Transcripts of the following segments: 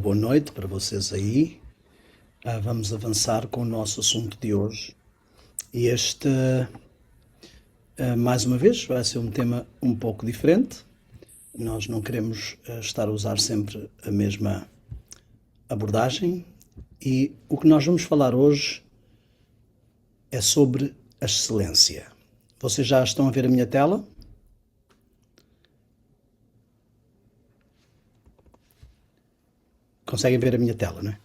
boa noite para vocês aí. Vamos avançar com o nosso assunto de hoje. E mais uma vez, vai ser um tema um pouco diferente. Nós não queremos estar a usar sempre a mesma abordagem. E o que nós vamos falar hoje é sobre a excelência. Vocês já estão a ver a minha tela? Conseguem ver a minha tela, não é?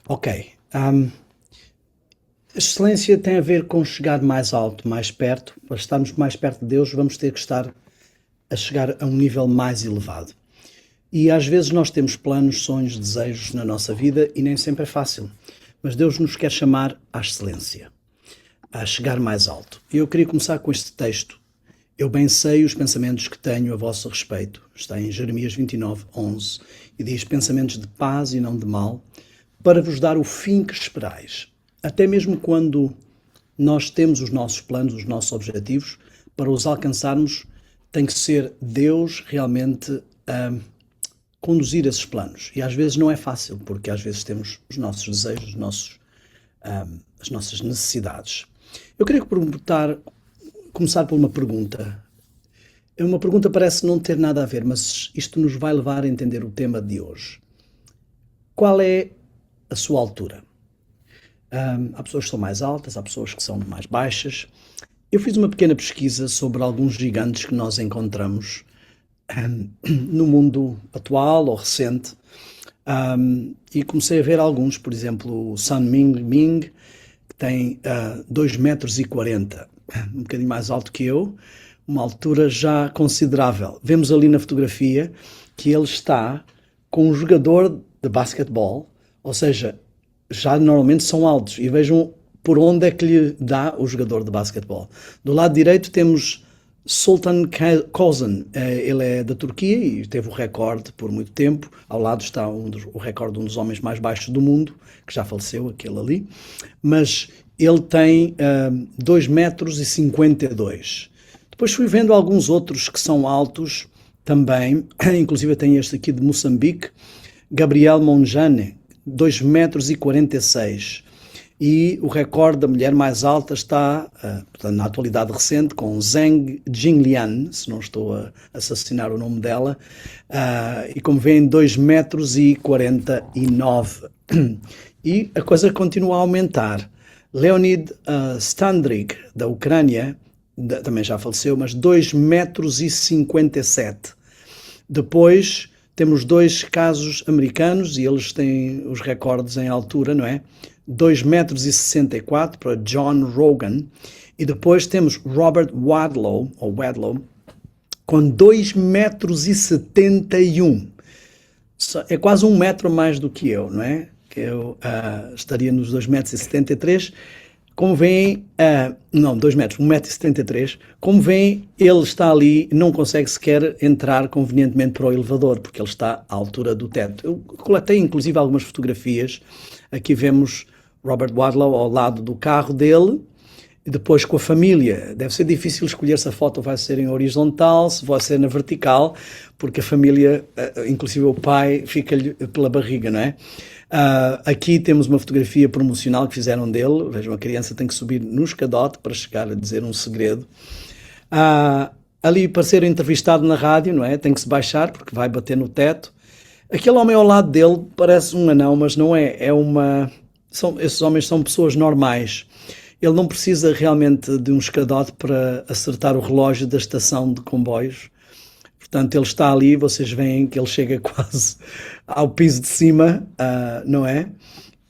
Ok. A excelência tem a ver com chegar mais alto, mais perto. Para estarmos mais perto de Deus, vamos ter que estar a chegar a um nível mais elevado. E às vezes nós temos planos, sonhos, desejos na nossa vida e nem sempre é fácil. Mas Deus nos quer chamar à excelência, a chegar mais alto. E eu queria começar com este texto. Eu bem sei os pensamentos que tenho a vosso respeito. Está em Jeremias 29:11. E diz: pensamentos de paz e não de mal, para vos dar o fim que esperais. Até mesmo quando nós temos os nossos planos, os nossos objetivos, para os alcançarmos, tem que ser Deus realmente a conduzir esses planos. E às vezes não é fácil, porque às vezes temos os nossos desejos, as nossas necessidades. Eu queria começar por uma pergunta. Uma pergunta parece não ter nada a ver, mas isto nos vai levar a entender o tema de hoje. Qual é a sua altura? Há pessoas que são mais altas, há pessoas que são mais baixas. Eu fiz uma pequena pesquisa sobre alguns gigantes que nós encontramos no mundo atual ou recente, e comecei a ver alguns, por exemplo, o Sun Ming, que tem 2,40 m, um bocadinho mais alto que eu, uma altura já considerável. Vemos ali na fotografia que ele está com um jogador de basquetebol, ou seja, já normalmente são altos, e vejam por onde é que lhe dá o jogador de basquetebol. Do lado direito temos Sultan Kozan, ele é da Turquia e teve o recorde por muito tempo. Ao lado está o recorde de um dos homens mais baixos do mundo, que já faleceu, aquele ali, mas ele tem 2,52 m. Depois fui vendo alguns outros que são altos também, inclusive tem este aqui de Moçambique, Gabriel Monjane, 2,46 m. E o recorde da mulher mais alta está, portanto, na atualidade recente, com Zheng Jinglian, se não estou a assassinar o nome dela, e como veem, 2,49 m. E a coisa continua a aumentar. Leonid Standrig, da Ucrânia, também já faleceu, mas 2,57 m. Depois temos dois casos americanos e eles têm os recordes em altura, não é? 2,64 m para John Rogan. E depois temos Robert Wadlow, com 2,71 m. É quase 1 metro mais do que eu, não é? Que eu estaria nos 2,73 m. Como veem, não, 2 metros, 1,73 m. Como veem, ele está ali, não consegue sequer entrar convenientemente para o elevador, porque ele está à altura do teto. Eu coletei inclusive algumas fotografias. Aqui vemos Robert Wadlow ao lado do carro dele, e depois com a família. Deve ser difícil escolher se a foto vai ser em horizontal, se vai ser na vertical, porque a família, inclusive o pai, fica-lhe pela barriga, não é? Aqui temos uma fotografia promocional que fizeram dele. Vejam, a criança tem que subir no escadote para chegar a dizer um segredo. Ali, para ser entrevistado na rádio, não é? Tem que se baixar porque vai bater no teto. Aquele homem ao lado dele parece um anão, mas não é. Esses homens são pessoas normais. Ele não precisa realmente de um escadote para acertar o relógio da estação de comboios. Portanto, ele está ali, vocês veem que ele chega quase ao piso de cima, não é?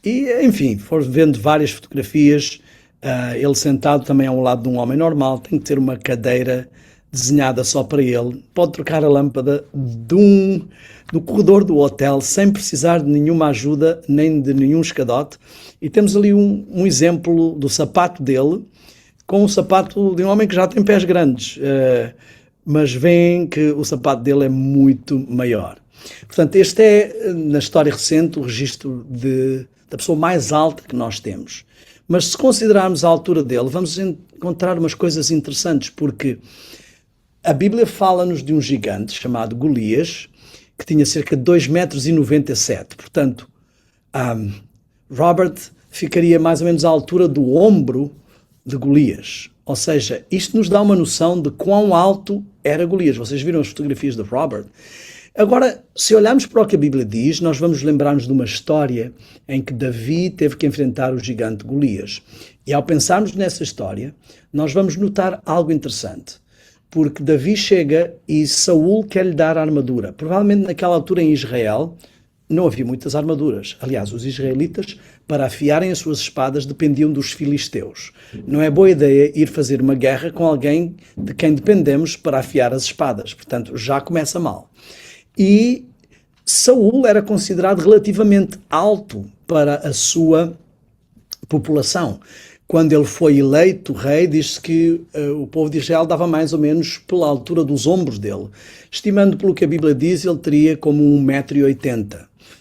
E, enfim, foram vendo várias fotografias, ele sentado também ao lado de um homem normal, tem que ter uma cadeira desenhada só para ele, pode trocar a lâmpada no corredor do hotel sem precisar de nenhuma ajuda, nem de nenhum escadote. E temos ali um exemplo do sapato dele, com o sapato de um homem que já tem pés grandes, mas veem que o sapato dele é muito maior. Portanto, este é, na história recente, o registro da pessoa mais alta que nós temos. Mas se considerarmos a altura dele, vamos encontrar umas coisas interessantes, porque a Bíblia fala-nos de um gigante chamado Golias, que tinha cerca de 2,97 m. Portanto, Robert ficaria mais ou menos à altura do ombro de Golias. Ou seja, isto nos dá uma noção de quão alto era Golias. Vocês viram as fotografias de Robert? Agora, se olharmos para o que a Bíblia diz, nós vamos lembrar-nos de uma história em que Davi teve que enfrentar o gigante Golias. E ao pensarmos nessa história, nós vamos notar algo interessante. Porque Davi chega e Saul quer lhe dar armadura. Provavelmente naquela altura em Israel não havia muitas armaduras. Aliás, os israelitas, para afiarem as suas espadas, dependiam dos filisteus. Não é boa ideia ir fazer uma guerra com alguém de quem dependemos para afiar as espadas. Portanto, já começa mal. E Saul era considerado relativamente alto para a sua população. Quando ele foi eleito rei, diz-se que o povo de Israel dava mais ou menos pela altura dos ombros dele. Estimando pelo que a Bíblia diz, ele teria como 1,80 m.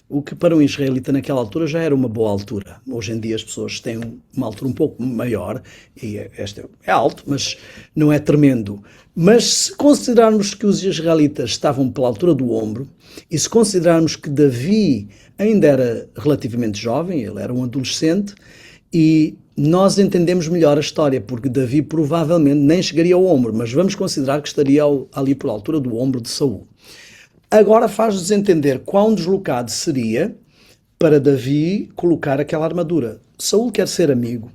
O que para um israelita naquela altura já era uma boa altura. Hoje em dia as pessoas têm uma altura um pouco maior, e este é alto, mas não é tremendo. Mas se considerarmos que os israelitas estavam pela altura do ombro, e se considerarmos que Davi ainda era relativamente jovem, ele era um adolescente, e nós entendemos melhor a história, porque Davi provavelmente nem chegaria ao ombro, mas vamos considerar que estaria ali por altura do ombro de Saul. Agora faz-nos entender quão deslocado seria para Davi colocar aquela armadura. Saul quer ser amigo.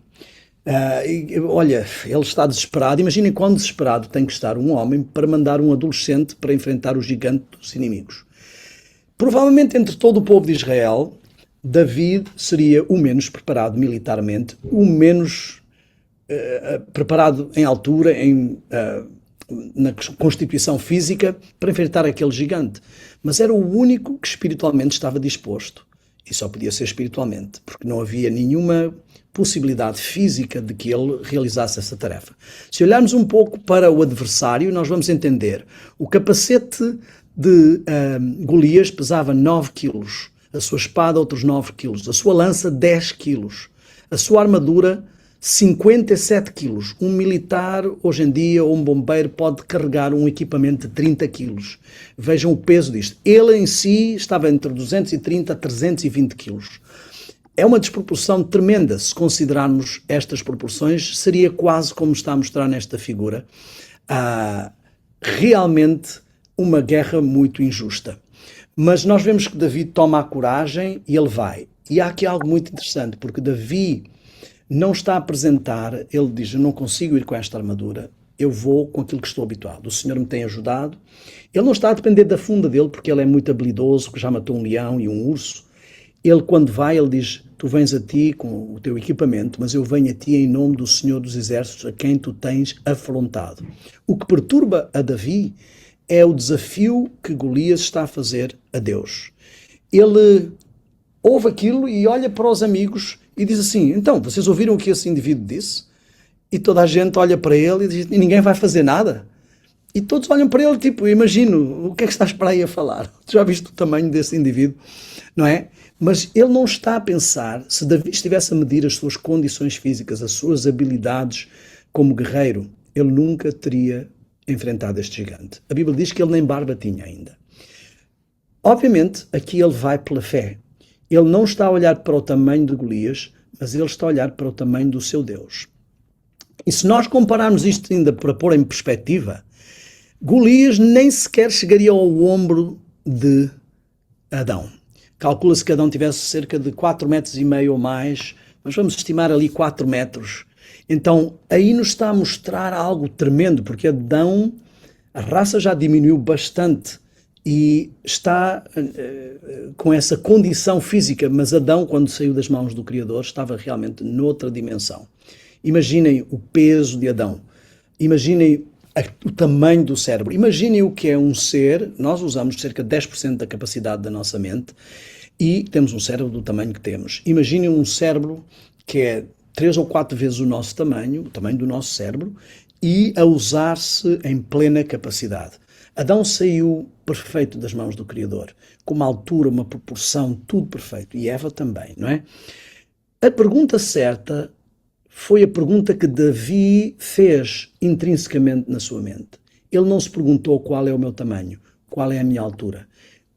Olha, ele está desesperado. Imaginem quão desesperado tem que estar um homem para mandar um adolescente para enfrentar o gigante dos inimigos. Provavelmente entre todo o povo de Israel, Davi seria o menos preparado militarmente, o menos preparado em altura, na constituição física, para enfrentar aquele gigante. Mas era o único que espiritualmente estava disposto. E só podia ser espiritualmente, porque não havia nenhuma possibilidade física de que ele realizasse essa tarefa. Se olharmos um pouco para o adversário, nós vamos entender. O capacete de Golias pesava 9 quilos. A sua espada, outros 9 quilos. A sua lança, 10 quilos. A sua armadura, 57 quilos. Um militar, hoje em dia, ou um bombeiro, pode carregar um equipamento de 30 quilos. Vejam o peso disto. Ele em si estava entre 230 a 320 quilos. É uma desproporção tremenda. Se considerarmos estas proporções, seria quase como está a mostrar nesta figura. Realmente uma guerra muito injusta. Mas nós vemos que Davi toma a coragem e ele vai. E há aqui algo muito interessante, porque Davi não está a apresentar, ele diz, eu não consigo ir com esta armadura, eu vou com aquilo que estou habituado. O Senhor me tem ajudado. Ele não está a depender da funda dele, porque ele é muito habilidoso, que já matou um leão e um urso. Ele, quando vai, ele diz, tu vens a ti com o teu equipamento, mas eu venho a ti em nome do Senhor dos Exércitos, a quem tu tens afrontado. O que perturba a Davi é o desafio que Golias está a fazer a Deus. Ele ouve aquilo e olha para os amigos e diz assim, então, vocês ouviram o que esse indivíduo disse? E toda a gente olha para ele e diz, e ninguém vai fazer nada? E todos olham para ele, tipo, imagino, o que é que estás para aí a falar? Tu já viste o tamanho desse indivíduo, não é? Mas ele não está a pensar, se Davi estivesse a medir as suas condições físicas, as suas habilidades como guerreiro, ele nunca teria enfrentado este gigante. A Bíblia diz que ele nem barba tinha ainda. Obviamente, aqui ele vai pela fé. Ele não está a olhar para o tamanho de Golias, mas ele está a olhar para o tamanho do seu Deus. E se nós compararmos isto ainda para pôr em perspectiva, Golias nem sequer chegaria ao ombro de Adão. Calcula-se que Adão tivesse cerca de 4,5 metros ou mais, mas vamos estimar ali 4 metros. Então, aí nos está a mostrar algo tremendo, porque Adão, a raça já diminuiu bastante e está com essa condição física, mas Adão, quando saiu das mãos do Criador, estava realmente noutra dimensão. Imaginem o peso de Adão, imaginem o tamanho do cérebro, imaginem o que é um ser, nós usamos cerca de 10% da capacidade da nossa mente e temos um cérebro do tamanho que temos. Imaginem um cérebro que é 3 ou 4 vezes o nosso tamanho, o tamanho do nosso cérebro, e a usar-se em plena capacidade. Adão saiu perfeito das mãos do Criador, com uma altura, uma proporção, tudo perfeito. E Eva também, não é? A pergunta certa foi a pergunta que Davi fez intrinsecamente na sua mente. Ele não se perguntou qual é o meu tamanho, qual é a minha altura.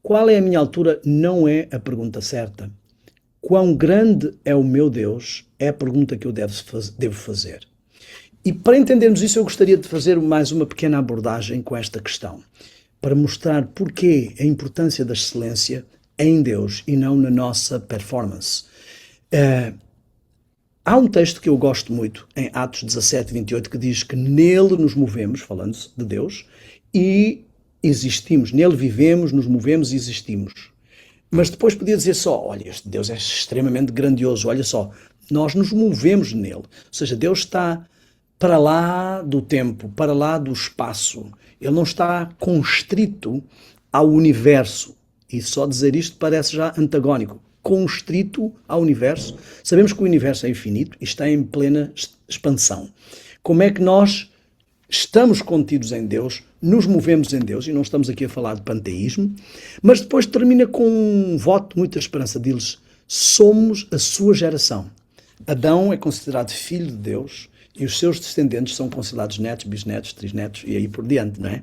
Qual é a minha altura não é a pergunta certa. Quão grande é o meu Deus é a pergunta que eu devo fazer. E para entendermos isso, eu gostaria de fazer mais uma pequena abordagem com esta questão, para mostrar porquê a importância da excelência em Deus e não na nossa performance. Há um texto que eu gosto muito, em Atos 17, 28, que diz que nele nos movemos, falando de Deus, e existimos. Nele vivemos, nos movemos e existimos. Mas depois podia dizer só, olha, este Deus é extremamente grandioso, olha só, nós nos movemos nele. Ou seja, Deus está para lá do tempo, para lá do espaço. Ele não está constrito ao universo. E só dizer isto parece já antagónico. Constrito ao universo. Sabemos que o universo é infinito e está em plena expansão. Como é que nós estamos contidos em Deus, nos movemos em Deus, e não estamos aqui a falar de panteísmo, mas depois termina com um voto de muita esperança. Diz-lhes, somos a sua geração. Adão é considerado filho de Deus e os seus descendentes são considerados netos, bisnetos, trisnetos e aí por diante, não é?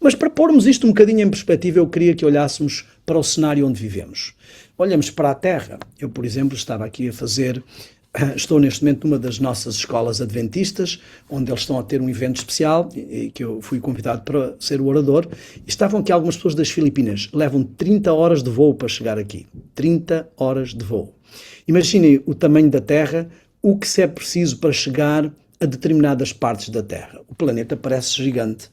Mas para pormos isto um bocadinho em perspectiva, eu queria que olhássemos para o cenário onde vivemos. Olhamos para a Terra. Eu, por exemplo, estava aqui a fazer... Estou neste momento numa das nossas escolas adventistas, onde eles estão a ter um evento especial, e que eu fui convidado para ser o orador, e estavam aqui algumas pessoas das Filipinas. Levam 30 horas de voo para chegar aqui. 30 horas de voo. Imaginem o tamanho da Terra, o que se é preciso para chegar a determinadas partes da Terra. O planeta parece gigante.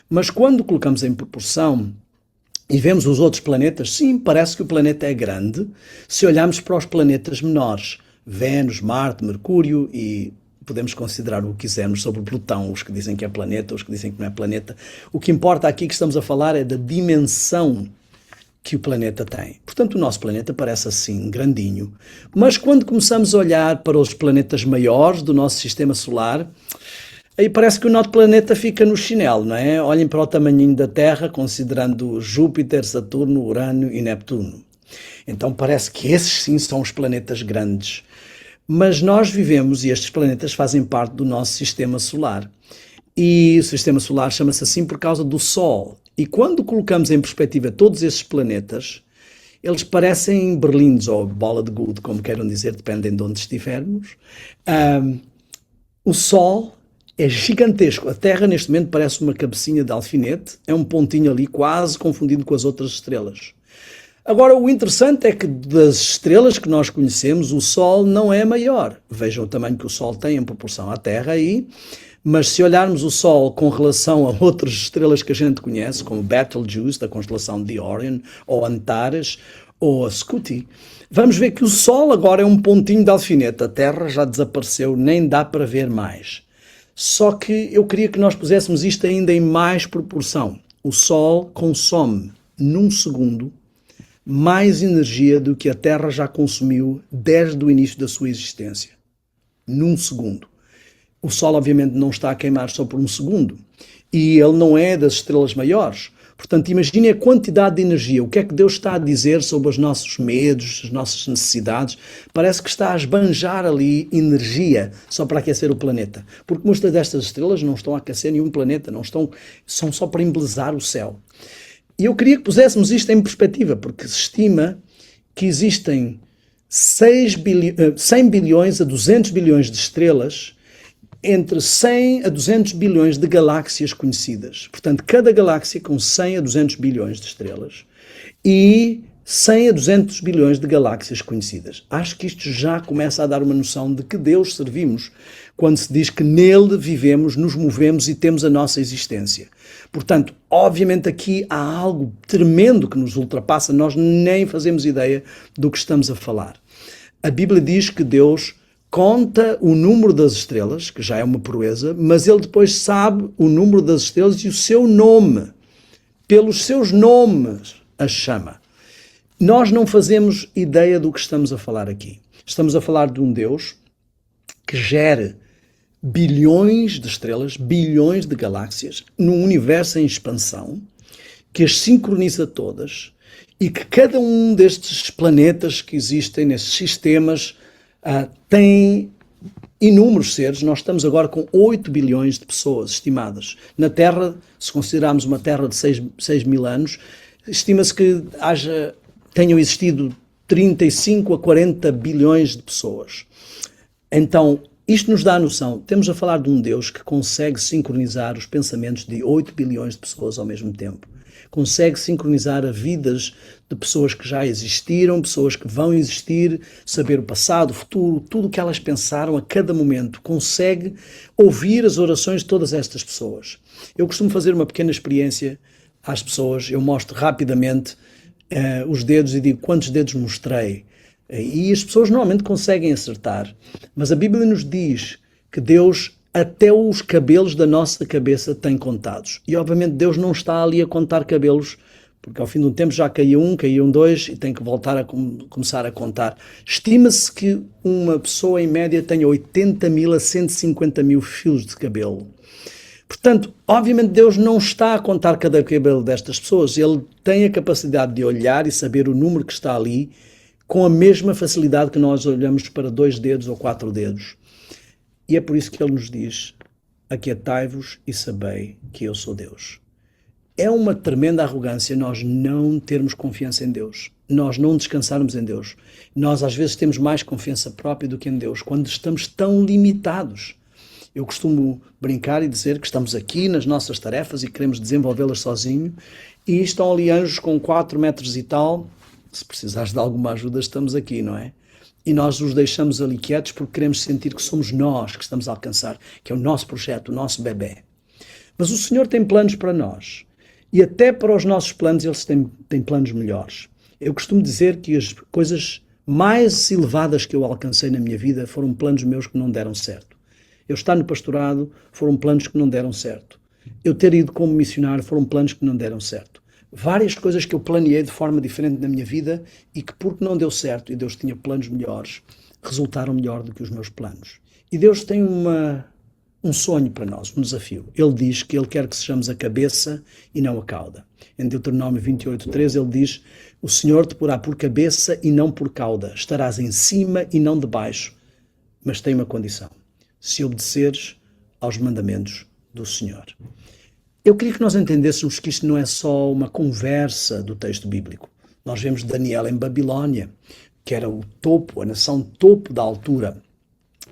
Mas quando colocamos em proporção e vemos os outros planetas, sim, parece que o planeta é grande, se olharmos para os planetas menores. Vênus, Marte, Mercúrio e podemos considerar o que quisermos sobre Plutão, os que dizem que é planeta, os que dizem que não é planeta. O que importa aqui que estamos a falar é da dimensão que o planeta tem. Portanto, o nosso planeta parece assim, grandinho. Mas quando começamos a olhar para os planetas maiores do nosso sistema solar, aí parece que o nosso planeta fica no chinelo, não é? Olhem para o tamanhinho da Terra, considerando Júpiter, Saturno, Urano e Neptuno. Então parece que esses sim são os planetas grandes. Mas nós vivemos e estes planetas fazem parte do nosso sistema solar. E o sistema solar chama-se assim por causa do Sol. E quando colocamos em perspectiva todos esses planetas, eles parecem berlindes ou bola de gude, como queiram dizer, dependem de onde estivermos. O Sol é gigantesco. A Terra neste momento parece uma cabecinha de alfinete, é um pontinho ali quase confundido com as outras estrelas. Agora, o interessante é que das estrelas que nós conhecemos, o Sol não é maior. Vejam o tamanho que o Sol tem em proporção à Terra aí, mas se olharmos o Sol com relação a outras estrelas que a gente conhece, como Betelgeuse, da constelação de Orion, ou Antares, ou a Scuti, vamos ver que o Sol agora é um pontinho de alfinete. A Terra já desapareceu, nem dá para ver mais. Só que eu queria que nós puséssemos isto ainda em mais proporção. O Sol consome, num segundo, mais energia do que a Terra já consumiu desde o início da sua existência. Num segundo. O Sol, obviamente, não está a queimar só por um segundo. E ele não é das estrelas maiores. Portanto, imagine a quantidade de energia. O que é que Deus está a dizer sobre os nossos medos, as nossas necessidades? Parece que está a esbanjar ali energia só para aquecer o planeta. Porque muitas destas estrelas não estão a aquecer nenhum planeta, são só para embelezar o céu. E eu queria que puséssemos isto em perspectiva, porque se estima que existem 100 bilhões a 200 bilhões de estrelas, entre 100 a 200 bilhões de galáxias conhecidas. Portanto, cada galáxia com 100 a 200 bilhões de estrelas e 100 a 200 bilhões de galáxias conhecidas. Acho que isto já começa a dar uma noção de que Deus servimos quando se diz que nele vivemos, nos movemos e temos a nossa existência. Portanto, obviamente aqui há algo tremendo que nos ultrapassa, nós nem fazemos ideia do que estamos a falar. A Bíblia diz que Deus conta o número das estrelas, que já é uma proeza, mas ele depois sabe o número das estrelas e o seu nome. Pelos seus nomes as chama. Nós não fazemos ideia do que estamos a falar aqui. Estamos a falar de um Deus que gera bilhões de estrelas, bilhões de galáxias, num universo em expansão, que as sincroniza todas e que cada um destes planetas que existem nesses sistemas tem inúmeros seres. Nós estamos agora com 8 bilhões de pessoas estimadas. Na Terra, se considerarmos uma Terra de 6 mil anos, Estima-se que tenham existido 35 a 40 bilhões de pessoas. Então, isto nos dá a noção, temos a falar de um Deus que consegue sincronizar os pensamentos de 8 bilhões de pessoas ao mesmo tempo. Consegue sincronizar as vidas de pessoas que já existiram, pessoas que vão existir, saber o passado, o futuro, tudo o que elas pensaram a cada momento. Consegue ouvir as orações de todas estas pessoas. Eu costumo fazer uma pequena experiência às pessoas, eu mostro rapidamente os dedos e digo quantos dedos mostrei. E as pessoas normalmente conseguem acertar, mas a Bíblia nos diz que Deus até os cabelos da nossa cabeça tem contados. E obviamente Deus não está ali a contar cabelos, porque ao fim de um tempo já caíam dois e tem que voltar a começar a contar. Estima-se que uma pessoa em média tenha 80 mil a 150 mil fios de cabelo. Portanto, obviamente Deus não está a contar cada cabelo destas pessoas, Ele tem a capacidade de olhar e saber o número que está ali com a mesma facilidade que nós olhamos para 2 dedos ou 4 dedos. E é por isso que Ele nos diz: aquietai-vos e sabei que eu sou Deus. É uma tremenda arrogância nós não termos confiança em Deus, nós não descansarmos em Deus. Nós às vezes temos mais confiança própria do que em Deus, quando estamos tão limitados. Eu costumo brincar e dizer que estamos aqui nas nossas tarefas e queremos desenvolvê-las sozinho, e estão ali anjos com 4 metros e tal. Se precisares de alguma ajuda, estamos aqui, não é? E nós os deixamos ali quietos porque queremos sentir que somos nós que estamos a alcançar, que é o nosso projeto, o nosso bebê. Mas o Senhor tem planos para nós. E até para os nossos planos, Ele tem planos melhores. Eu costumo dizer que as coisas mais elevadas que eu alcancei na minha vida foram planos meus que não deram certo. Eu estar no pastorado foram planos que não deram certo. Eu ter ido como missionário foram planos que não deram certo. Várias coisas que eu planeei de forma diferente na minha vida e que, porque não deu certo e Deus tinha planos melhores, resultaram melhor do que os meus planos. E Deus tem um sonho para nós, um desafio. Ele diz que Ele quer que sejamos a cabeça e não a cauda. Em Deuteronômio 28:13 Ele diz: o Senhor te porá por cabeça e não por cauda. Estarás em cima e não debaixo. Mas tem uma condição: se obedeceres aos mandamentos do Senhor. Eu queria que nós entendêssemos que isto não é só uma conversa do texto bíblico. Nós vemos Daniel em Babilónia, que era o topo, a nação topo da altura,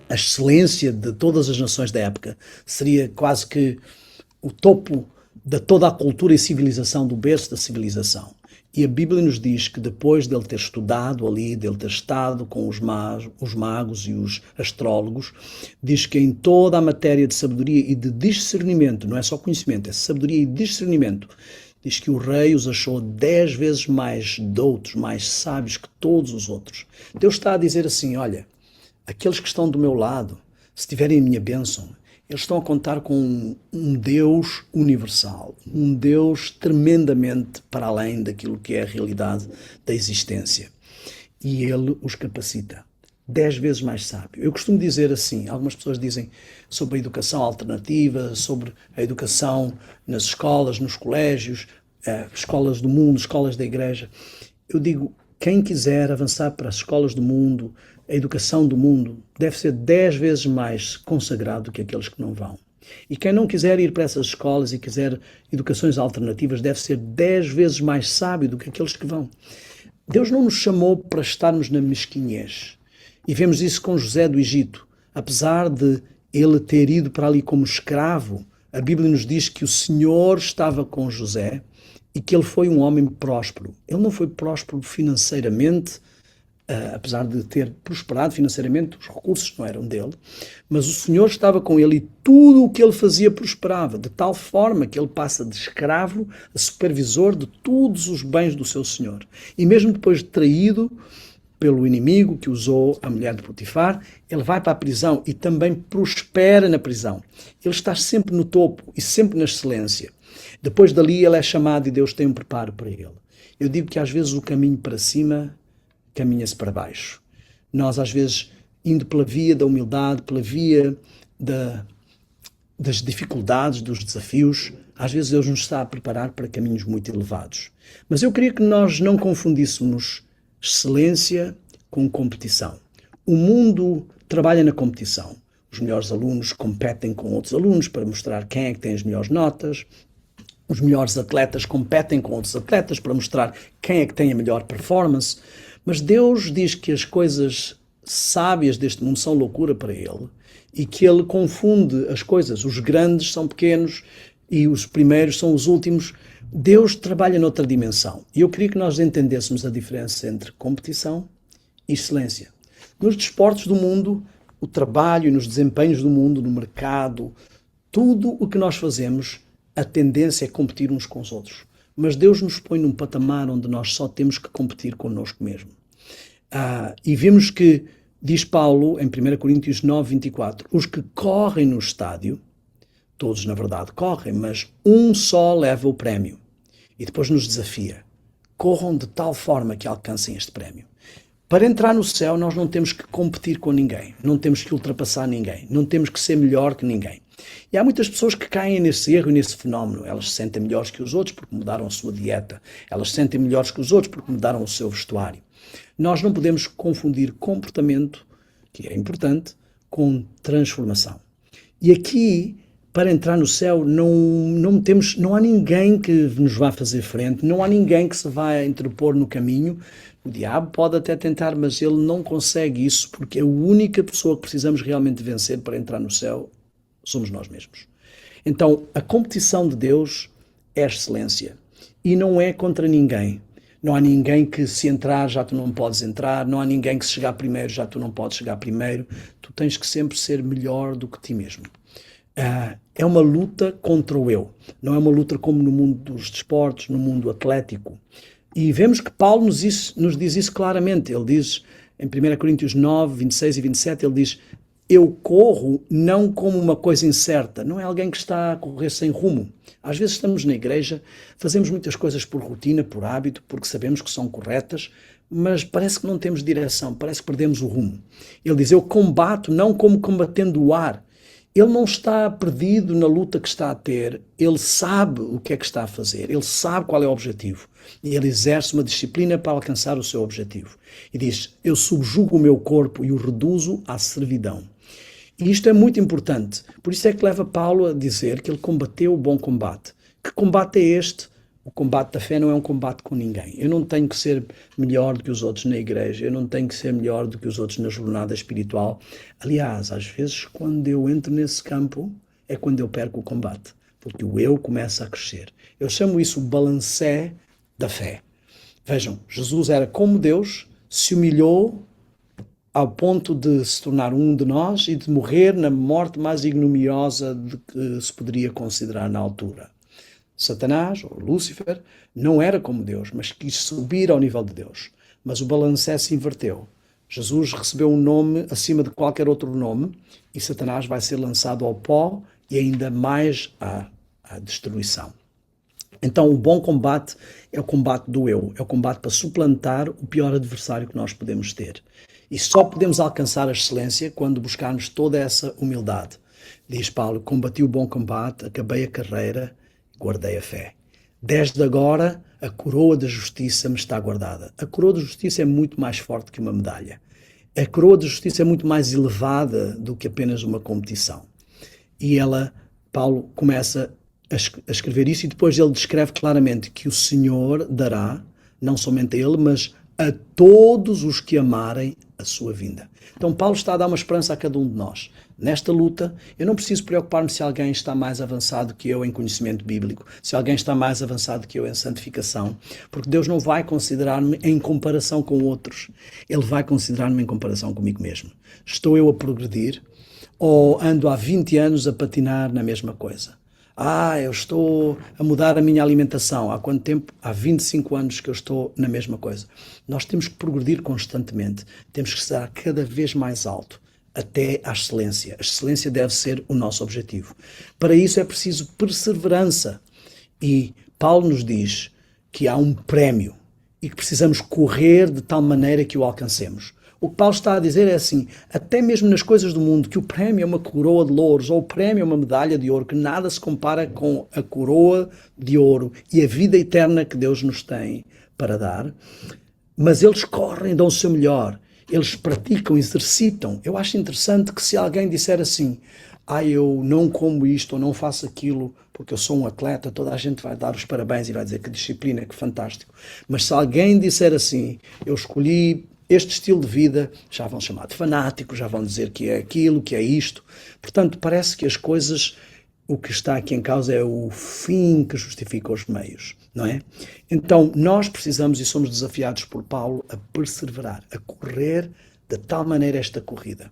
a excelência de todas as nações da época. Seria quase que o topo de toda a cultura e civilização, do berço da civilização. E a Bíblia nos diz que depois dele ter estudado ali, dele ter estado com os magos e os astrólogos, diz que em toda a matéria de sabedoria e de discernimento, não é só conhecimento, é sabedoria e discernimento, diz que o rei os achou 10 vezes mais doutos, mais sábios que todos os outros. Deus está a dizer assim: olha, aqueles que estão do meu lado, se tiverem a minha bênção, eles estão a contar com um Deus universal, um Deus tremendamente para além daquilo que é a realidade da existência. E Ele os capacita. 10 vezes mais sábio. Eu costumo dizer assim, algumas pessoas dizem sobre a educação alternativa, sobre a educação nas escolas, nos colégios, escolas do mundo, escolas da igreja. Eu digo, quem quiser avançar para as escolas do mundo, a educação do mundo, deve ser 10 vezes mais consagrado que aqueles que não vão. E quem não quiser ir para essas escolas e quiser educações alternativas, deve ser 10 vezes mais sábio do que aqueles que vão. Deus não nos chamou para estarmos na mesquinhez. E vemos isso com José do Egito. Apesar de ele ter ido para ali como escravo, a Bíblia nos diz que o Senhor estava com José e que ele foi um homem próspero. Ele não foi próspero financeiramente, apesar de ter prosperado financeiramente, os recursos não eram dele, mas o Senhor estava com ele e tudo o que ele fazia prosperava, de tal forma que ele passa de escravo a supervisor de todos os bens do seu Senhor. E mesmo depois de traído pelo inimigo que usou a mulher de Potifar, ele vai para a prisão e também prospera na prisão. Ele está sempre no topo e sempre na excelência. Depois dali ele é chamado e Deus tem um preparo para ele. Eu digo que às vezes o caminho para cima caminha-se para baixo. Nós às vezes, indo pela via da humildade, pela via das dificuldades, dos desafios, às vezes Deus nos está a preparar para caminhos muito elevados. Mas eu queria que nós não confundíssemos excelência com competição. O mundo trabalha na competição. Os melhores alunos competem com outros alunos para mostrar quem é que tem as melhores notas. Os melhores atletas competem com outros atletas para mostrar quem é que tem a melhor performance. Mas Deus diz que as coisas sábias deste mundo são loucura para Ele e que Ele confunde as coisas. Os grandes são pequenos e os primeiros são os últimos. Deus trabalha noutra dimensão. E eu queria que nós entendêssemos a diferença entre competição e excelência. Nos desportos do mundo, o trabalho e nos desempenhos do mundo, no mercado, tudo o que nós fazemos, a tendência é competir uns com os outros. Mas Deus nos põe num patamar onde nós só temos que competir connosco mesmo. E vimos que, diz Paulo, em 1 Coríntios 9, 24, os que correm no estádio, todos na verdade correm, mas um só leva o prémio. E depois nos desafia. Corram de tal forma que alcancem este prémio. Para entrar no céu, nós não temos que competir com ninguém, não temos que ultrapassar ninguém, não temos que ser melhor que ninguém. E há muitas pessoas que caem nesse erro e nesse fenómeno. Elas se sentem melhores que os outros porque mudaram a sua dieta. Elas se sentem melhores que os outros porque mudaram o seu vestuário. Nós não podemos confundir comportamento, que é importante, com transformação. E aqui, para entrar no céu, não há ninguém que nos vá fazer frente, não há ninguém que se vá interpor no caminho. O diabo pode até tentar, mas ele não consegue isso, porque a única pessoa que precisamos realmente vencer para entrar no céu somos nós mesmos. Então, a competição de Deus é excelência e não é contra ninguém. Não há ninguém que se entrar já tu não podes entrar, não há ninguém que se chegar primeiro já tu não podes chegar primeiro. Tu tens que sempre ser melhor do que ti mesmo. É uma luta contra o eu, não é uma luta como no mundo dos desportos, no mundo atlético. E vemos que Paulo nos diz isso claramente. Ele diz em 1 Coríntios 9, 26 e 27, ele diz: eu corro não como uma coisa incerta, não é alguém que está a correr sem rumo. Às vezes estamos na igreja, fazemos muitas coisas por rotina, por hábito, porque sabemos que são corretas, mas parece que não temos direção, parece que perdemos o rumo. Ele diz: eu combato não como combatendo o ar. Ele não está perdido na luta que está a ter, ele sabe o que é que está a fazer, ele sabe qual é o objetivo e ele exerce uma disciplina para alcançar o seu objetivo. E diz: eu subjugo o meu corpo e o reduzo à servidão. E isto é muito importante, por isso é que leva Paulo a dizer que ele combateu o bom combate. Que combate é este? O combate da fé não é um combate com ninguém. Eu não tenho que ser melhor do que os outros na igreja, eu não tenho que ser melhor do que os outros na jornada espiritual. Aliás, às vezes, quando eu entro nesse campo, é quando eu perco o combate, porque o eu começa a crescer. Eu chamo isso o balancé da fé. Vejam, Jesus era como Deus, se humilhou ao ponto de se tornar um de nós e de morrer na morte mais ignominiosa de que se poderia considerar na altura. Satanás, ou Lúcifer, não era como Deus, mas quis subir ao nível de Deus. Mas o balancé se inverteu. Jesus recebeu um nome acima de qualquer outro nome e Satanás vai ser lançado ao pó e ainda mais à destruição. Então o bom combate é o combate do eu, é o combate para suplantar o pior adversário que nós podemos ter. E só podemos alcançar a excelência quando buscarmos toda essa humildade. Diz Paulo: combati o bom combate, acabei a carreira, guardei a fé. Desde agora, a coroa da justiça me está guardada. A coroa da justiça é muito mais forte que uma medalha. A coroa da justiça é muito mais elevada do que apenas uma competição. E Paulo começa a escrever isso e depois ele descreve claramente que o Senhor dará, não somente a ele, mas a todos os que amarem a sua vinda. Então Paulo está a dar uma esperança a cada um de nós. Nesta luta, eu não preciso preocupar-me se alguém está mais avançado que eu em conhecimento bíblico, se alguém está mais avançado que eu em santificação, porque Deus não vai considerar-me em comparação com outros. Ele vai considerar-me em comparação comigo mesmo. Estou eu a progredir ou ando há 20 anos a patinar na mesma coisa? Eu estou a mudar a minha alimentação. Há quanto tempo? Há 25 anos que eu estou na mesma coisa. Nós temos que progredir constantemente. Temos que estar cada vez mais alto, até à excelência. A excelência deve ser o nosso objetivo. Para isso é preciso perseverança. E Paulo nos diz que há um prémio e que precisamos correr de tal maneira que o alcancemos. O que Paulo está a dizer é assim: até mesmo nas coisas do mundo, que o prémio é uma coroa de louros ou o prémio é uma medalha de ouro, que nada se compara com a coroa de ouro e a vida eterna que Deus nos tem para dar. Mas eles correm, dão o seu melhor, eles praticam, exercitam. Eu acho interessante que se alguém disser assim: eu não como isto ou não faço aquilo porque eu sou um atleta, toda a gente vai dar os parabéns e vai dizer que disciplina, que fantástico. Mas se alguém disser assim, eu escolhi este estilo de vida, já vão chamar de fanático, já vão dizer que é aquilo, que é isto. Portanto, parece que as coisas, o que está aqui em causa é o fim que justifica os meios, não é? Então, nós precisamos e somos desafiados por Paulo a perseverar, a correr de tal maneira esta corrida.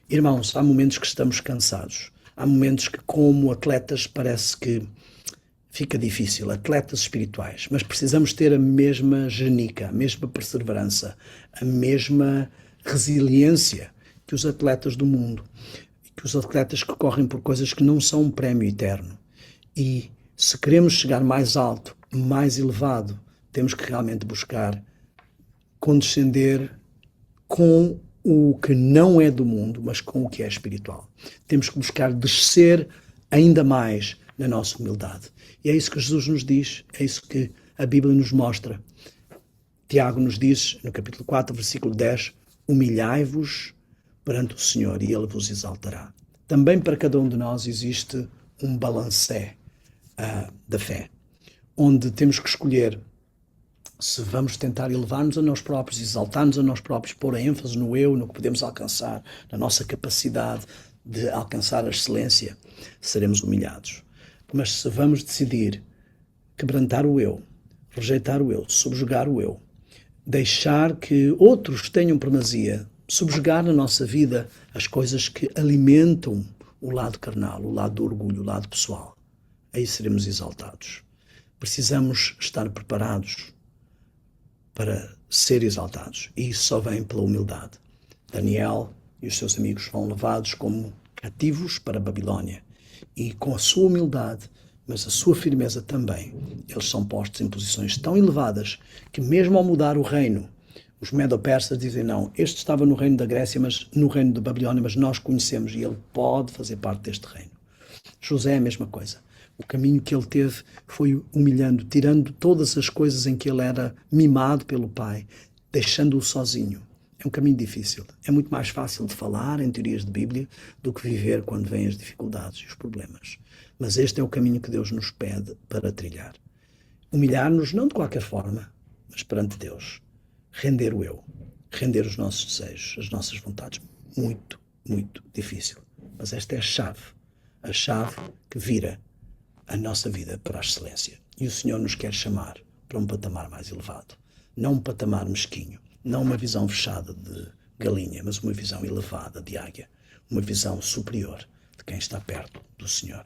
Irmãos, há momentos que estamos cansados, há momentos que, como atletas, parece que fica difícil, atletas espirituais, mas precisamos ter a mesma genica, a mesma perseverança, a mesma resiliência que os atletas do mundo, que os atletas que correm por coisas que não são um prémio eterno. E se queremos chegar mais alto, mais elevado, temos que realmente buscar condescender com o que não é do mundo, mas com o que é espiritual. Temos que buscar descer ainda mais na nossa humildade. E é isso que Jesus nos diz, é isso que a Bíblia nos mostra. Tiago nos diz, no capítulo 4, versículo 10, humilhai-vos perante o Senhor e Ele vos exaltará. Também para cada um de nós existe um balancé da fé, onde temos que escolher se vamos tentar elevar-nos a nós próprios, exaltar-nos a nós próprios, pôr a ênfase no eu, no que podemos alcançar, na nossa capacidade de alcançar a excelência, seremos humilhados. Mas se vamos decidir quebrantar o eu, rejeitar o eu, subjugar o eu, deixar que outros tenham primazia, subjugar na nossa vida as coisas que alimentam o lado carnal, o lado do orgulho, o lado pessoal, aí seremos exaltados. Precisamos estar preparados para ser exaltados. E isso só vem pela humildade. Daniel e os seus amigos foram levados como cativos para a Babilónia. E com a sua humildade, mas a sua firmeza também, eles são postos em posições tão elevadas que mesmo ao mudar o reino, os medo-persas dizem não, este estava no reino da Grécia, mas no reino da Babilónia, mas nós conhecemos e ele pode fazer parte deste reino. José é a mesma coisa. O caminho que ele teve foi humilhando, tirando todas as coisas em que ele era mimado pelo pai, deixando-o sozinho. É um caminho difícil. É muito mais fácil de falar em teorias de Bíblia do que viver quando vêm as dificuldades e os problemas. Mas este é o caminho que Deus nos pede para trilhar. Humilhar-nos não de qualquer forma, mas perante Deus. Render o eu, render os nossos desejos, as nossas vontades. Muito, muito difícil. Mas esta é a chave que vira a nossa vida para a excelência. E o Senhor nos quer chamar para um patamar mais elevado. Não um patamar mesquinho, não uma visão fechada de galinha, mas uma visão elevada de águia, uma visão superior de quem está perto do Senhor.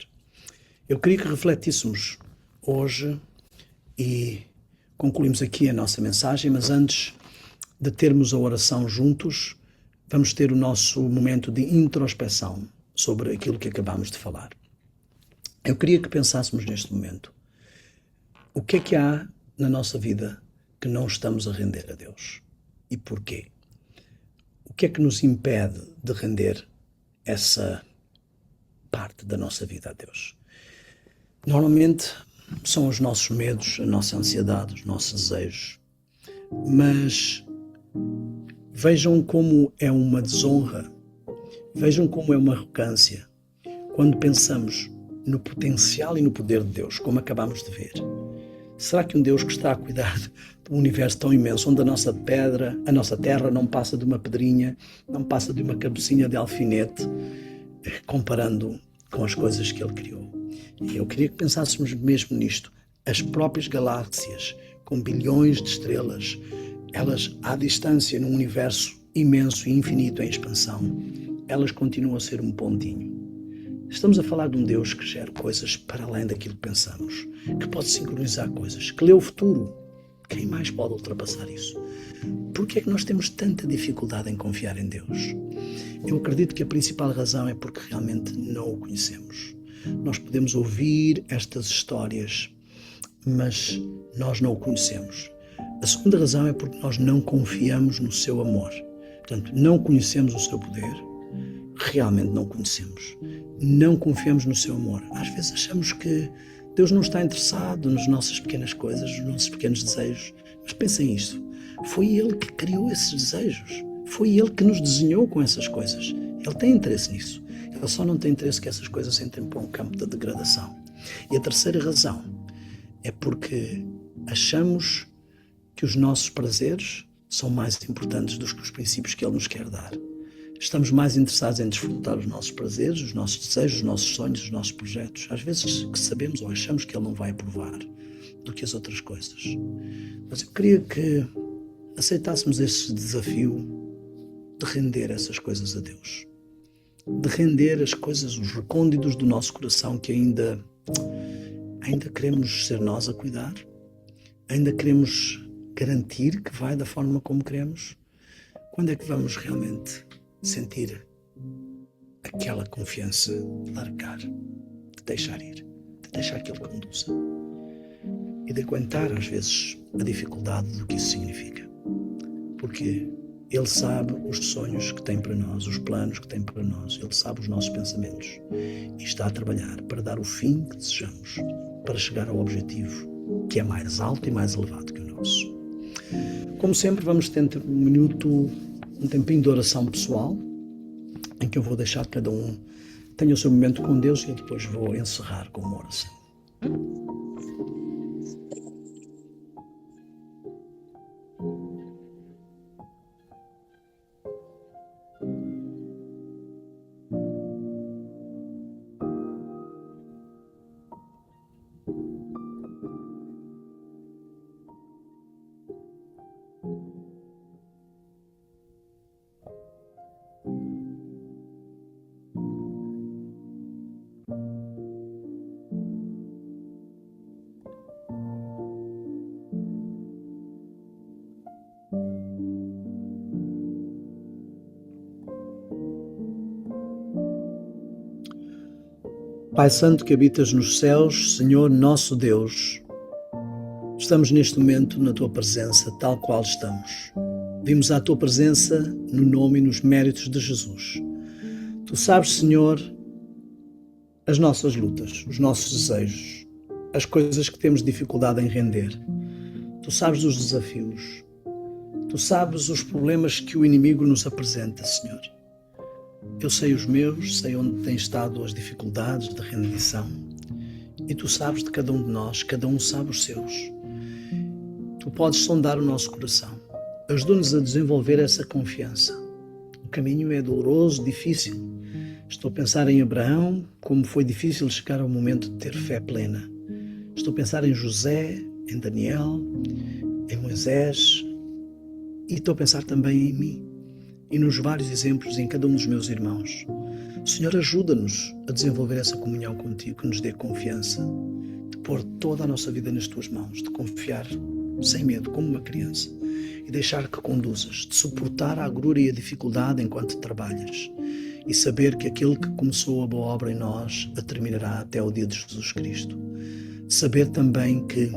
Eu queria que refletíssemos hoje e concluímos aqui a nossa mensagem, mas antes de termos a oração juntos, vamos ter o nosso momento de introspeção sobre aquilo que acabamos de falar. Eu queria que pensássemos neste momento. O que é que há na nossa vida que não estamos a render a Deus? E porquê? O que é que nos impede de render essa parte da nossa vida a Deus? Normalmente são os nossos medos, a nossa ansiedade, os nossos desejos. Mas vejam como é uma desonra, vejam como é uma arrogância quando pensamos no potencial e no poder de Deus, como acabamos de ver. Será que um Deus que está a cuidar de um universo tão imenso, onde a nossa terra não passa de uma pedrinha, não passa de uma cabecinha de alfinete, comparando com as coisas que Ele criou? E eu queria que pensássemos mesmo nisto. As próprias galáxias, com bilhões de estrelas, elas à distância num universo imenso e infinito em expansão, elas continuam a ser um pontinho. Estamos a falar de um Deus que gera coisas para além daquilo que pensamos, que pode sincronizar coisas, que lê o futuro. Quem mais pode ultrapassar isso? Por que é que nós temos tanta dificuldade em confiar em Deus? Eu acredito que a principal razão é porque realmente não o conhecemos. Nós podemos ouvir estas histórias, mas nós não o conhecemos. A segunda razão é porque nós não confiamos no seu amor. Portanto, não conhecemos o seu poder, realmente não conhecemos. Não confiamos no seu amor. Às vezes achamos que Deus não está interessado nas nossas pequenas coisas, nos nossos pequenos desejos. Mas pensem isto. Foi Ele que criou esses desejos. Foi Ele que nos desenhou com essas coisas. Ele tem interesse nisso. Ele só não tem interesse que essas coisas entrem para um campo de degradação. E a terceira razão é porque achamos que os nossos prazeres são mais importantes do que os princípios que Ele nos quer dar. Estamos mais interessados em desfrutar os nossos prazeres, os nossos desejos, os nossos sonhos, os nossos projetos. Às vezes que sabemos ou achamos que Ele não vai aprovar do que as outras coisas. Mas eu queria que aceitássemos este desafio de render essas coisas a Deus. De render as coisas, os recônditos do nosso coração que ainda queremos ser nós a cuidar, ainda queremos garantir que vai da forma como queremos. Quando é que vamos realmente sentir aquela confiança de largar, de deixar ir, de deixar que Ele conduza e de aguentar às vezes a dificuldade do que isso significa? Porque Ele sabe os sonhos que tem para nós, os planos que tem para nós. Ele sabe os nossos pensamentos e está a trabalhar para dar o fim que desejamos, para chegar ao objetivo que é mais alto e mais elevado que o nosso. Como sempre, vamos ter um tempinho de oração pessoal, em que eu vou deixar que cada um tenha o seu momento com Deus e eu depois vou encerrar com uma oração. Pai Santo que habitas nos céus, Senhor nosso Deus, estamos neste momento na Tua presença, tal qual estamos. Vimos à Tua presença no nome e nos méritos de Jesus. Tu sabes, Senhor, as nossas lutas, os nossos desejos, as coisas que temos dificuldade em render. Tu sabes os desafios. Tu sabes os problemas que o inimigo nos apresenta, Senhor. Eu sei os meus, sei onde têm estado as dificuldades de rendição e Tu sabes de cada um de nós, cada um sabe os seus. Tu podes sondar o nosso coração. Ajuda-nos a desenvolver essa confiança. O caminho é doloroso, difícil. Estou a pensar em Abraão, como foi difícil chegar ao momento de ter fé plena. Estou a pensar em José, em Daniel, em Moisés e estou a pensar também em mim. E nos vários exemplos em cada um dos meus irmãos. Senhor, ajuda-nos a desenvolver essa comunhão contigo, que nos dê confiança, de pôr toda a nossa vida nas tuas mãos, de confiar sem medo, como uma criança, e deixar que conduzas, de suportar a agrura e a dificuldade enquanto trabalhas, e saber que aquele que começou a boa obra em nós a terminará até o dia de Jesus Cristo. Saber também que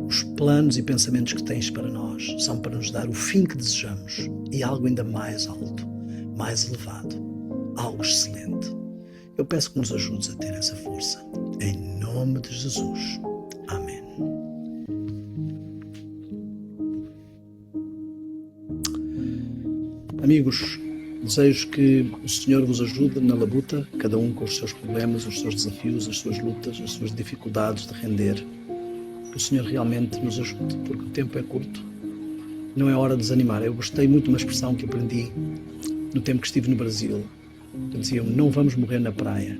os planos e pensamentos que tens para nós são para nos dar o fim que desejamos e algo ainda mais alto, mais elevado, algo excelente. Eu peço que nos ajudes a ter essa força. Em nome de Jesus. Amém. Amigos, desejo que o Senhor vos ajude na labuta, cada um com os seus problemas, os seus desafios, as suas lutas, as suas dificuldades de render. Que o Senhor realmente nos ajude, porque o tempo é curto. Não é hora de desanimar. Eu gostei muito de uma expressão que aprendi no tempo que estive no Brasil. Diziam, não vamos morrer na praia.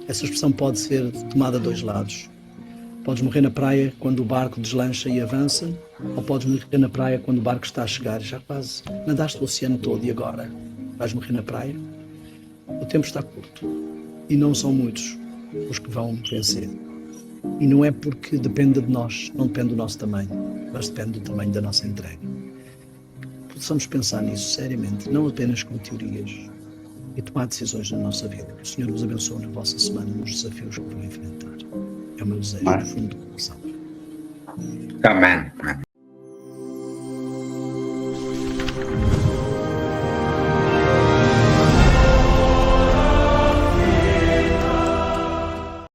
Essa expressão pode ser tomada de dois lados. Podes morrer na praia quando o barco deslancha e avança, ou podes morrer na praia quando o barco está a chegar e já quase nadaste o oceano todo e agora vais morrer na praia. O tempo está curto e não são muitos os que vão vencer. E não é porque depende de nós, não depende do nosso tamanho, mas depende do tamanho da nossa entrega. Possamos pensar nisso seriamente, não apenas com teorias, e tomar decisões na nossa vida. Que o Senhor vos abençoe na vossa semana, nos desafios que vão enfrentar. É o meu desejo do fundo do coração. Amém.